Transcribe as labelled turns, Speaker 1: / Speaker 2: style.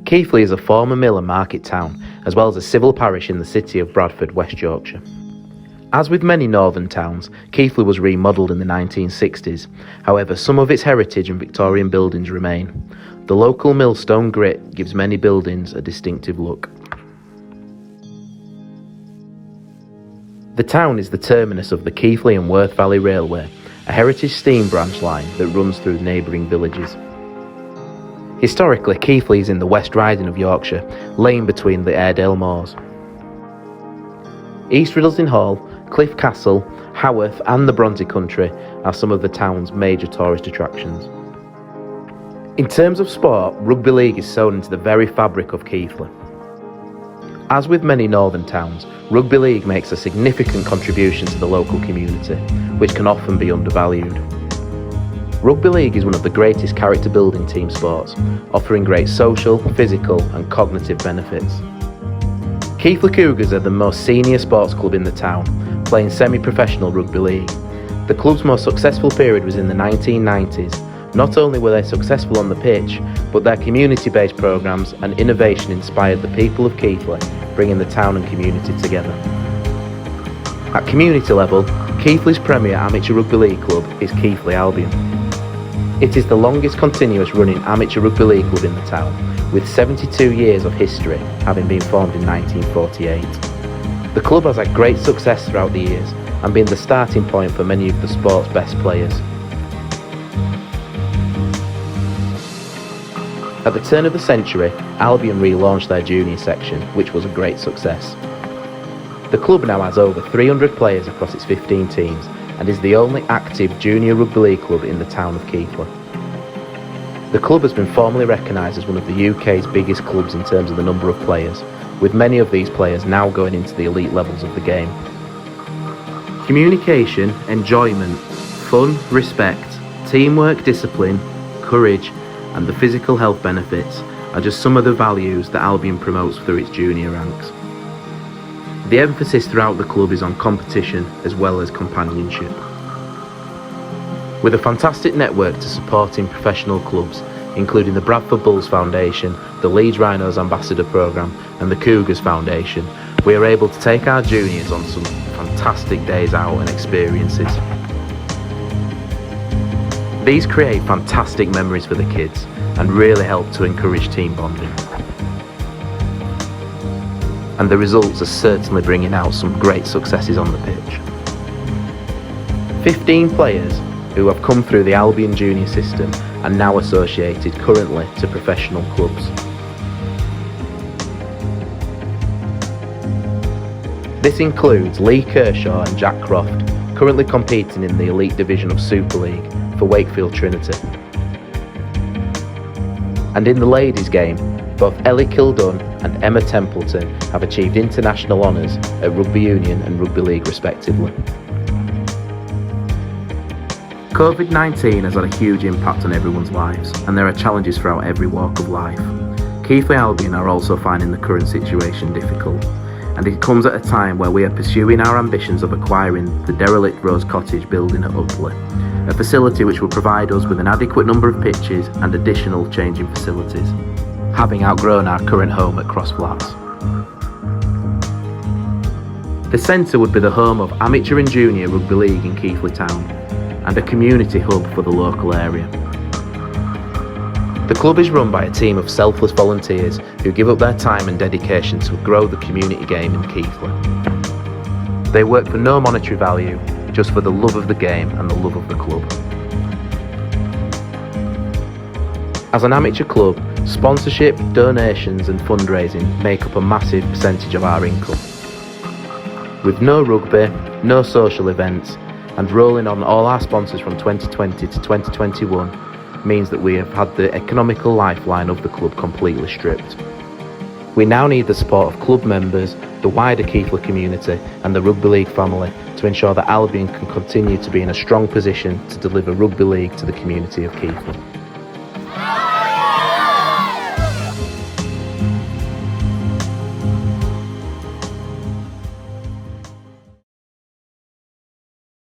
Speaker 1: Keighley is a former mill and market town, as well as a civil parish in the city of Bradford, West Yorkshire. As with many northern towns, Keighley was remodelled in the 1960s. However, some of its heritage and Victorian buildings remain. The local millstone grit gives many buildings a distinctive look. The town is the terminus of the Keighley and Worth Valley Railway, a heritage steam branch line that runs through neighbouring villages. Historically, Keighley is in the West Riding of Yorkshire, lying between the Airedale Moors. East Riddlesden Hall, Cliff Castle, Haworth and the Bronte Country are some of the town's major tourist attractions. In terms of sport, Rugby League is sewn into the very fabric of Keighley. As with many northern towns, Rugby League makes a significant contribution to the local community, which can often be undervalued. Rugby League is one of the greatest character building team sports, offering great social, physical and cognitive benefits. Keighley Cougars are the most senior sports club in the town, playing semi-professional rugby league. The club's most successful period was in the 1990s. Not only were they successful on the pitch, but their community-based programmes and innovation inspired the people of Keighley, bringing the town and community together. At community level, Keighley's premier amateur rugby league club is Keighley Albion. It is the longest continuous running amateur rugby league club in the town, with 72 years of history, having been formed in 1948. The club has had great success throughout the years and been the starting point for many of the sport's best players. At the turn of the century, Albion relaunched their junior section, which was a great success. The club now has over 300 players across its 15 teams and is the only active junior rugby league club in the town of Keighley. The club has been formally recognised as one of the UK's biggest clubs in terms of the number of players, with many of these players now going into the elite levels of the game. Communication, enjoyment, fun, respect, teamwork, discipline, courage and the physical health benefits are just some of the values that Albion promotes through its junior ranks. The emphasis throughout the club is on competition as well as companionship. With a fantastic network to supporting professional clubs, including the Bradford Bulls Foundation, the Leeds Rhinos Ambassador Programme and the Cougars Foundation, we are able to take our juniors on some fantastic days out and experiences. These create fantastic memories for the kids and really help to encourage team bonding. And the results are certainly bringing out some great successes on the pitch. 15 players who have come through the Albion junior system are now associated currently to professional clubs. This includes Lee Kershaw and Jack Croft, currently competing in the elite division of Super League for Wakefield Trinity. And in the ladies' game, both Ellie Kildun and Emma Templeton have achieved international honours at Rugby Union and Rugby League respectively. Covid-19 has had a huge impact on everyone's lives, and there are challenges throughout every walk of life. Keighley Albion are also finding the current situation difficult, and it comes at a time where we are pursuing our ambitions of acquiring the derelict Rose Cottage building at Utley, a facility which will provide us with an adequate number of pitches and additional changing facilities, having outgrown our current home at Cross Flats. The centre would be the home of amateur and junior rugby league in Keighley Town, and a community hub for the local area. The club is run by a team of selfless volunteers who give up their time and dedication to grow the community game in Keighley. They work for no monetary value, just for the love of the game and the love of the club. As an amateur club, sponsorship, donations and fundraising make up a massive percentage of our income. With no rugby, no social events, and rolling on all our sponsors from 2020 to 2021 means that we have had the economical lifeline of the club completely stripped. We now need the support of club members, the wider Keighley community and the Rugby League family to ensure that Albion can continue to be in a strong position to deliver rugby league to the community of Keighley.